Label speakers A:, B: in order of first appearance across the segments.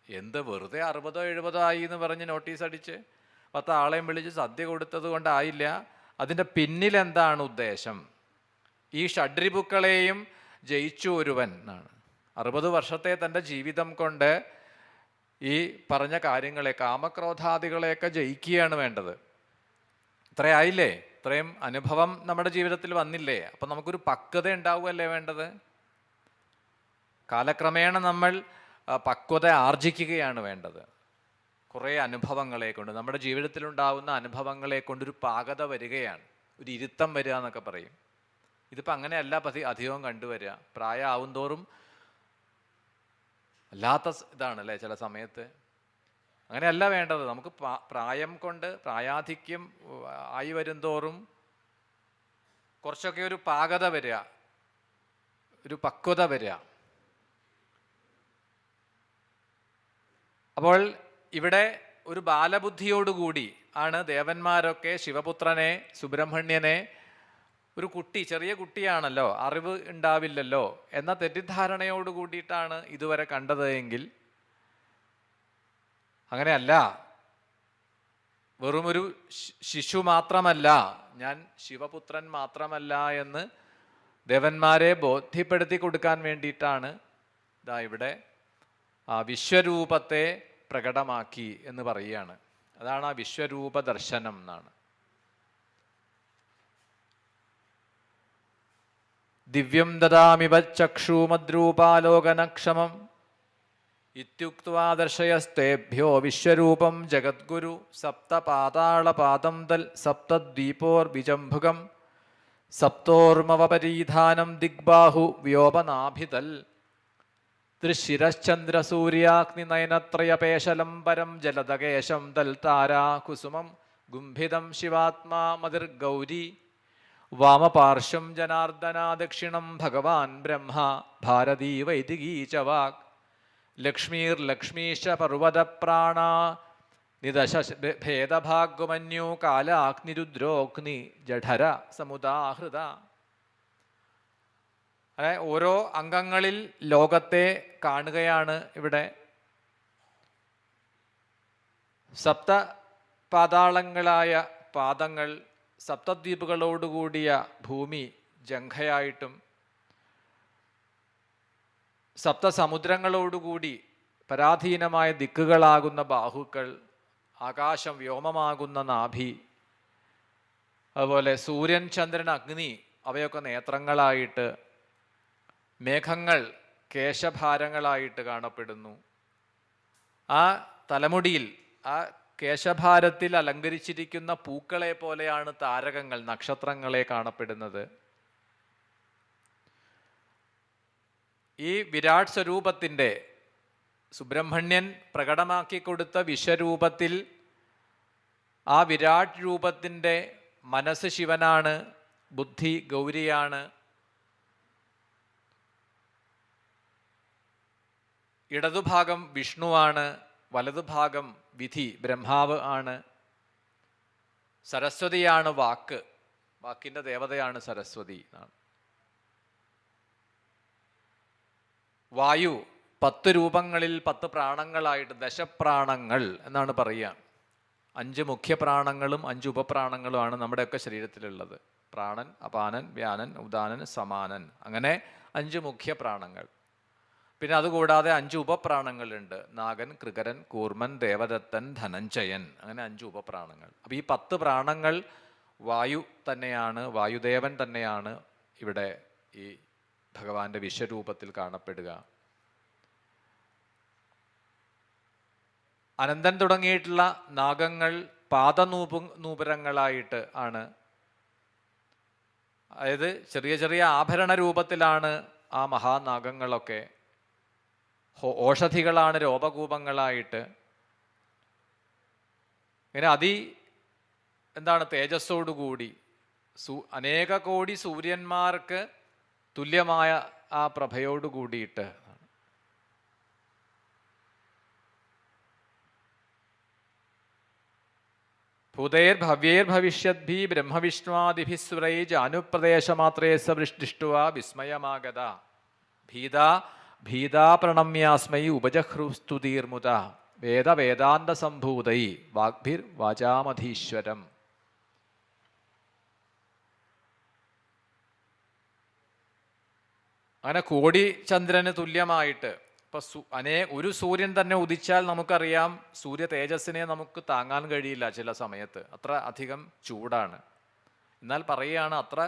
A: എന്ത് വെറുതെ 60 70 ആയി എന്ന് പറഞ്ഞ് നോട്ടീസ് അടിച്ച് 10 ആളെയും വിളിച്ച് സദ്യ കൊടുത്തത് കൊണ്ടായില്ല. അതിൻ്റെ പിന്നിൽ എന്താണ് ഉദ്ദേശം? ഈ ഷഡ്രിപുക്കളെയും ജയിച്ചു ഒരുവൻ എന്നാണ്. 60 വർഷത്തെ തൻ്റെ ജീവിതം കൊണ്ട് ഈ പറഞ്ഞ കാര്യങ്ങളെ, കാമക്രോധാദികളെയൊക്കെ ജയിക്കുകയാണ് വേണ്ടത്. ഇത്രയായില്ലേ? ഇത്രയും അനുഭവം നമ്മുടെ ജീവിതത്തിൽ വന്നില്ലേ? അപ്പം നമുക്കൊരു പക്വത ഉണ്ടാവുകയല്ലേ വേണ്ടത്? കാലക്രമേണ നമ്മൾ പക്വത ആർജിക്കുകയാണ് വേണ്ടത്. കുറേ അനുഭവങ്ങളെ കൊണ്ട്, നമ്മുടെ ജീവിതത്തിലുണ്ടാവുന്ന അനുഭവങ്ങളെ കൊണ്ടൊരു പാകത വരികയാണ്, ഒരു ഇരുത്തം വരിക എന്നൊക്കെ പറയും. ഇതിപ്പോൾ അങ്ങനെയല്ല അധികവും കണ്ടുവരിക. പ്രായമാവും തോറും അല്ലാത്ത ഇതാണല്ലേ ചില സമയത്ത്. അങ്ങനെയല്ല വേണ്ടത്. നമുക്ക് പ്രായം കൊണ്ട്, പ്രായാധിക്യം ആയി വരും തോറും കുറച്ചൊക്കെ ഒരു പാകത വരിക, ഒരു പക്വത വരിക. അപ്പോൾ ഇവിടെ ഒരു ബാലബുദ്ധിയോടുകൂടി ആണ് ദേവന്മാരൊക്കെ ശിവപുത്രനെ, സുബ്രഹ്മണ്യനെ, ഒരു കുട്ടി, ചെറിയ കുട്ടിയാണല്ലോ, അറിവ് ഉണ്ടാവില്ലല്ലോ എന്ന തെറ്റിദ്ധാരണയോട് കൂടിയിട്ടാണ് ഇതുവരെ കണ്ടത് എങ്കിൽ അങ്ങനെയല്ല. വെറുമൊരു ശിശു മാത്രമല്ല, ഞാൻ ശിവപുത്രൻ മാത്രമല്ല എന്ന് ദേവന്മാരെ ബോധ്യപ്പെടുത്തി കൊടുക്കാൻ വേണ്ടിയിട്ടാണ് ഇതാ ഇവിടെ ആ വിശ്വരൂപത്തെ പ്രകടമാക്കി എന്ന് പറയുകയാണ്. അതാണ് ആ വിശ്വരൂപ ദർശനം എന്നാണ്. ദിവ്യം ദദാമിവ ചക്ഷൂമദ്രൂപാലോകനക്ഷമം ഇത്യുക്ത്വാ ദർശയസ്തേഭ്യോ വിശ്വരൂപം ജഗദ്ഗുരു സപ്തപാതാളപാദം തൽ സപ്തദ്വീപോർവിജംഭുകം സപ്തോർമവപരീധാനം ദിഗ്ബാഹു വ്യോമനാഭിതൽ തൃശിരശ്ചന്ദ്രസൂര്യാഗ്നിനയനത്രയപേശലം പരം ജലദകേശം തൽ താരാകുസുമം ഗുംഭിതം ശിവാത്മാ മതിർഗൗരി വാമപാർശ്വം ജനാർദ്ദന ദക്ഷിണം ഭഗവാൻ ബ്രഹ്മ ഭാരതീ വൈദികീ ച വാക് ലക്ഷ്മീർലക്ഷ്മീശ പർവ്വതപ്രാണ നിദശ ഭേദഭാഗ്മന്യോ കാലാഗ്നിരുദ്രോഗ്നി ജഠര സമുദാഹൃത. ഓരോ അംഗങ്ങളിൽ ലോകത്തെ കാണുകയാണ് ഇവിടെ. സപ്തപാതാളങ്ങളായ പാദങ്ങൾ, സപ്തദ്വീപുകളോടുകൂടിയ ഭൂമി ജംഘയായിട്ടും, സപ്തസമുദ്രങ്ങളോടുകൂടി പരാധീനമായ ദിക്കുകളാകുന്ന ബാഹുക്കൾ, ആകാശം വ്യോമമാകുന്ന നാഭി, അതുപോലെ സൂര്യൻ, ചന്ദ്രൻ, അഗ്നി അവയൊക്കെ നേത്രങ്ങളായിട്ട്, മേഘങ്ങൾ കേശഭാരങ്ങളായിട്ട് കാണപ്പെടുന്നു. ആ തലമുടിയിൽ, ആ കേശഭാരത്തിൽ അലങ്കരിച്ചിരിക്കുന്ന പൂക്കളെ പോലെയാണ് താരകങ്ങൾ, നക്ഷത്രങ്ങളെ കാണപ്പെടുന്നത്. ഈ വിരാട് സ്വരൂപത്തിൻ്റെ, സുബ്രഹ്മണ്യൻ പ്രകടമാക്കി കൊടുത്ത വിശ്വരൂപത്തിൽ ആ വിരാട് രൂപത്തിൻ്റെ മനസ്സ് ശിവനാണ്, ബുദ്ധി ഗൗരിയാണ്, ഇടതുഭാഗം വിഷ്ണുവാണ്, വലതുഭാഗം വിധി ബ്രഹ്മാവ് ആണ്. സരസ്വതിയാണ് വാക്ക്, വാക്കിൻ്റെ ദേവതയാണ് സരസ്വതി എന്നാണ്. വായു 10 രൂപങ്ങളിൽ 10 പ്രാണങ്ങളായിട്ട്, ദശപ്രാണങ്ങൾ എന്നാണ് പറയുക. 5 മുഖ്യപ്രാണങ്ങളും 5 ഉപപ്രാണങ്ങളുമാണ് നമ്മുടെയൊക്കെ ശരീരത്തിലുള്ളത്. പ്രാണൻ, അപാനൻ, വ്യാനൻ, ഉദാനൻ, സമാനൻ, അങ്ങനെ 5 മുഖ്യപ്രാണങ്ങൾ. പിന്നെ അതുകൂടാതെ 5 ഉപപ്രാണങ്ങളുണ്ട്. നാഗൻ, കൃകരൻ, കൂർമൻ, ദേവദത്തൻ, ധനഞ്ജയൻ, അങ്ങനെ 5 ഉപപ്രാണങ്ങൾ. അപ്പോൾ ഈ 10 പ്രാണങ്ങൾ വായു തന്നെയാണ്, വായുദേവൻ തന്നെയാണ് ഇവിടെ ഈ ഭഗവാന്റെ വിശ്വരൂപത്തിൽ കാണപ്പെടുക. അനന്തൻ തുടങ്ങിയിട്ടുള്ള നാഗങ്ങൾ പാദനൂപുരങ്ങളായിട്ട് ആണ്. അതായത് ചെറിയ ചെറിയ ആഭരണ രൂപത്തിലാണ് ആ മഹാനാഗങ്ങളൊക്കെ. ഓഷധികളാണ് രോപകൂപങ്ങളായിട്ട്. ഇങ്ങനെ എന്താണ് തേജസ്സോടുകൂടി അനേക കോടി സൂര്യന്മാർക്ക് തുല്യമായ ആ പ്രഭയോട് കൂടിയിട്ട് ഭൂതേർ ഭവ്യേർ ഭവിഷ്യദ്ഭി ബ്രഹ്മവിഷ്ണുവാദിഭിസ്വരൈ ജാനുപ്രദേശമാത്രേ സവൃഷ്ടിഷ്ടുവ വിസ്മയമാഗത ഭീത ഭീതാ പ്രണമ്യാസ്മൈ ഉപജഹ്രുസ്തുതീർമുത വേദവേദാന്ത സംഭൂതൈ വാഗ്ഭിർ വാചാമധീശ്വരം. അങ്ങനെ കോടി ചന്ദ്രന് തുല്യമായിട്ട് ഇപ്പൊ ഒരു സൂര്യൻ തന്നെ ഉദിച്ചാൽ നമുക്കറിയാം സൂര്യ തേജസ്സിനെ നമുക്ക് താങ്ങാൻ കഴിയില്ല ചില സമയത്ത്, അത്ര അധികം ചൂടാണ്. എന്നാൽ പറയുകയാണ് അത്ര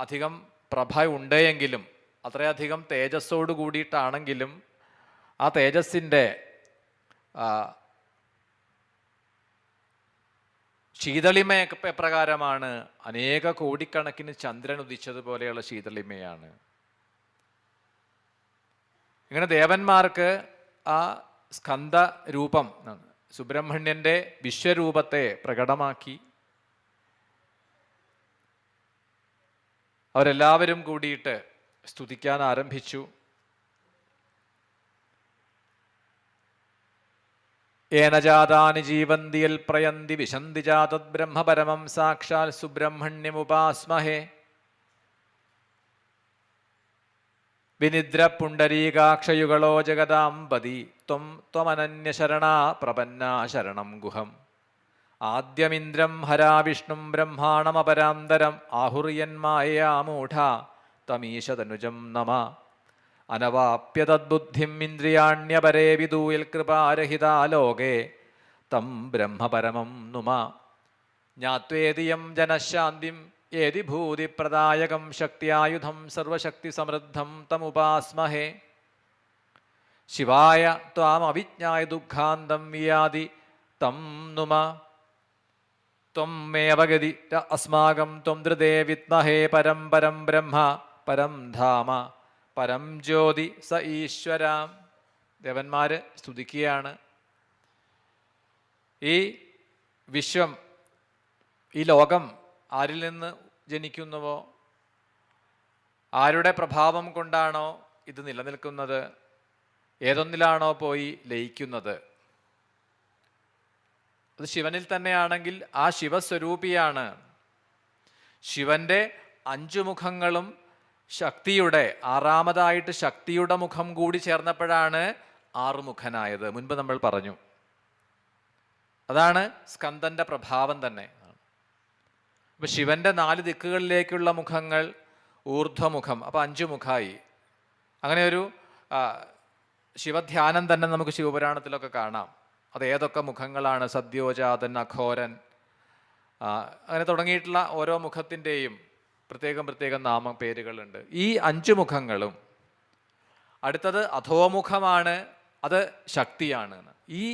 A: അധികം പ്രഭ ഉണ്ടെങ്കിലും അത്രയധികം തേജസ്സോട് കൂടിയിട്ടാണെങ്കിലും ആ തേജസ്സിൻ്റെ ശീതളിമയൊക്കെ എപ്രകാരമാണ്? അനേക കോടിക്കണക്കിന് ചന്ദ്രൻ ഉദിച്ചതുപോലെയുള്ള ശീതളിമയാണ്. ഇങ്ങനെ ദേവന്മാർക്ക് ആ സ്കന്ദ രൂപം സുബ്രഹ്മണ്യന്റെ വിശ്വരൂപത്തെ പ്രകടമാക്കി അവരെല്ലാവരും കൂടിയിട്ട് സ്തുതിക്കാൻ ആരംഭിച്ചു. ഏനജാതാനി ജീവന്തിയൽ പ്രയന്തി വിശന്തി ജാതത് ബ്രഹ്മപരമം സാക്ഷാൽ സുബ്രഹ്മണ്യമുപാസ്മഹേ. വിനിദ്ര പുണ്ടരീകാക്ഷയുകളോ ജഗദാംബതി ത്വം ത്വമനന്യശരണാ പ്രപന്നാ ശരണം ഗുഹം. ആദ്യമിന്ദ്രം ഹരാവിഷ്ണും ബ്രഹ്മാണമപരാന്തരം ആഹുര്യന്മായാമൂഢ തമീശതനുജം നമ. അനവാപ്യതദ്ബുദ്ധിം ഇന്ദ്രിയാണ്യപരേ വിദൂയൽ കൃപാരഹിതാ ലോകേ തം ബ്രഹ്മപരമം നുമ. ജ്ഞാത്വേദിയം ജനശാന്തിം ഏതി ഭൂതിപ്രദായകം ശക്തിയായുധം സർവശക്തി സമൃദ്ധം തമുപാസ്മഹേ. ശിവായ ത്വാമവിജ്ഞായ ദുഃഖാന്തം വിയാതി തം നുമ. ത്വമേവ ഗതി അസ്മാകം ത്വം ധൃതേ വിദ്മഹേ പരം പരം ബ്രഹ്മ പരം ധാമ പരം ജ്യോതി സ ഈശ്വരാം. ദേവന്മാര് സ്തുതിക്കുകയാണ്. ഈ വിശ്വം, ഈ ലോകം ആരിൽ നിന്ന് ജനിക്കുന്നുവോ, ആരുടെ പ്രഭാവം കൊണ്ടാണോ ഇത് നിലനിൽക്കുന്നത്, ഏതൊന്നിലാണോ പോയി ലയിക്കുന്നത്, അത് ശിവനിൽ തന്നെയാണെങ്കിൽ ആ ശിവസ്വരൂപിയാണ്. ശിവന്റെ 5 മുഖങ്ങളും ശക്തിയുടെ ആറാമതായിട്ട് ശക്തിയുടെ മുഖം കൂടി ചേർന്നപ്പോഴാണ് 6 മുഖനായത്. മുൻപ് നമ്മൾ പറഞ്ഞു. അതാണ് സ്കന്ദന്റെ പ്രഭാവം തന്നെ. അപ്പൊ ശിവന്റെ 4 ദിക്കുകളിലേക്കുള്ള മുഖങ്ങൾ ഊർധ്വമുഖം, അപ്പൊ 5 മുഖായി. അങ്ങനെ ഒരു ശിവധ്യാനം തന്നെ നമുക്ക് ശിവപുരാണത്തിലൊക്കെ കാണാം. അത് ഏതൊക്കെ മുഖങ്ങളാണ്? സദ്യോജാതൻ, അഘോരൻ, അങ്ങനെ തുടങ്ങിയിട്ടുള്ള ഓരോ മുഖത്തിൻ്റെയും പ്രത്യേകം പ്രത്യേകം പേരുകളുണ്ട്. ഈ 5 മുഖങ്ങളും. അടുത്തത് അധോമുഖമാണ്, അത് ശക്തിയാണ്. ഈ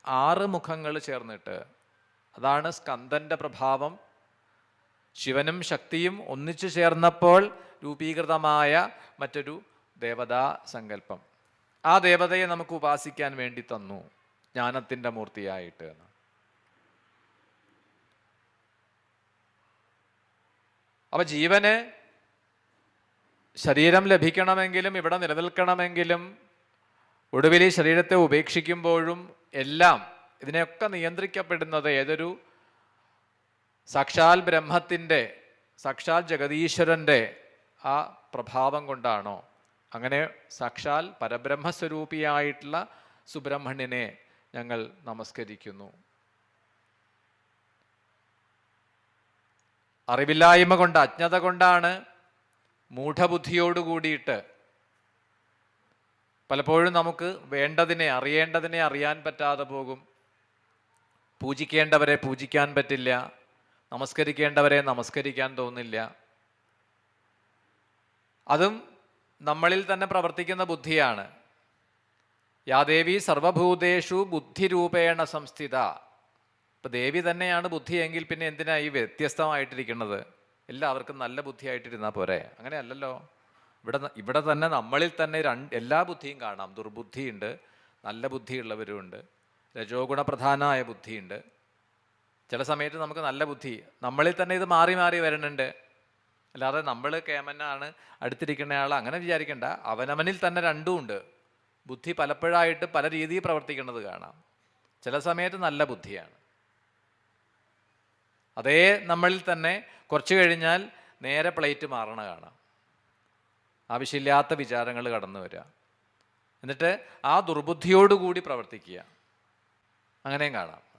A: 6 മുഖങ്ങൾ ചേർന്നിട്ട് അതാണ് സ്കന്ദന്റെ പ്രഭാവം. ശിവനും ശക്തിയും ഒന്നിച്ചു ചേർന്നപ്പോൾ രൂപീകൃതമായ മറ്റൊരു ദേവതാ സങ്കല്പം. ആ ദേവതയെ നമുക്ക് ഉപാസിക്കാൻ വേണ്ടി തന്നു ജ്ഞാനത്തിൻ്റെ മൂർത്തിയായിട്ട്. അപ്പൊ ജീവന് ശരീരം ലഭിക്കണമെങ്കിലും ഇവിടെ നിലനിൽക്കണമെങ്കിലും ഒടുവിൽ ഈ ശരീരത്തെ ഉപേക്ഷിക്കുമ്പോഴും എല്ലാം ഇതിനെയൊക്കെ നിയന്ത്രിക്കപ്പെടുന്നത് ഏതൊരു സാക്ഷാൽ ബ്രഹ്മത്തിൻ്റെ, സാക്ഷാൽ ജഗതീശ്വരൻ്റെ ആ പ്രഭാവം കൊണ്ടാണോ? അങ്ങനെ സാക്ഷാൽ പരബ്രഹ്മസ്വരൂപിയായിട്ടുള്ള സുബ്രഹ്മണ്യനെ ഞങ്ങൾ നമസ്കരിക്കുന്നു. അറിവില്ലായ്മ കൊണ്ട്, അജ്ഞത കൊണ്ടാണ്, മൂഢബുദ്ധിയോടുകൂടിയിട്ട് പലപ്പോഴും നമുക്ക് വേണ്ടതിനെ, അറിയേണ്ടതിനെ അറിയാൻ പറ്റാതെ പോകും. പൂജിക്കേണ്ടവരെ പൂജിക്കാൻ പറ്റില്ല, നമസ്കരിക്കേണ്ടവരെ നമസ്കരിക്കാൻ തോന്നില്ല. അതും നമ്മളിൽ തന്നെ പ്രവർത്തിക്കുന്ന ബുദ്ധിയാണ്. യാ ദേവി സർവഭൂതേഷു ബുദ്ധിരൂപേണ സംസ്ഥിത. ഇപ്പം ദേവി തന്നെയാണ് ബുദ്ധിയെങ്കിൽ പിന്നെ എന്തിനാ ഈ വ്യത്യസ്തമായിട്ടിരിക്കുന്നത്? എല്ലാവർക്കും നല്ല ബുദ്ധിയായിട്ടിരുന്നാൽ പോരെ? അങ്ങനെയല്ലല്ലോ. ഇവിടെ തന്നെ നമ്മളിൽ തന്നെ എല്ലാ ബുദ്ധിയും കാണാം. ദുർബുദ്ധിയുണ്ട്, നല്ല ബുദ്ധിയുള്ളവരുമുണ്ട്, രജോഗുണ പ്രധാനമായ ബുദ്ധിയുണ്ട്. ചില സമയത്ത് നമുക്ക് നല്ല ബുദ്ധി, നമ്മളിൽ തന്നെ ഇത് മാറി മാറി വരുന്നുണ്ട്. അല്ലാതെ നമ്മൾ കേമനാണ്, അടുത്തിരിക്കുന്നയാൾ അങ്ങനെ വിചാരിക്കേണ്ട. അവനവനിൽ തന്നെ രണ്ടും ഉണ്ട്. ബുദ്ധി പലപ്പോഴായിട്ട് പല രീതിയിൽ പ്രവർത്തിക്കുന്നത് കാണാം. ചില സമയത്ത് നല്ല ബുദ്ധിയാണ്. അതേ നമ്മളിൽ തന്നെ കുറച്ച് കഴിഞ്ഞാൽ നേരെ പ്ലേറ്റ് മാറണ കാണാം. ആവശ്യമില്ലാത്ത വിചാരങ്ങൾ കടന്നു വരിക. എന്നിട്ട് ആ ദുർബുദ്ധിയോടുകൂടി പ്രവർത്തിക്കുക. അങ്ങനെയും കാണാം.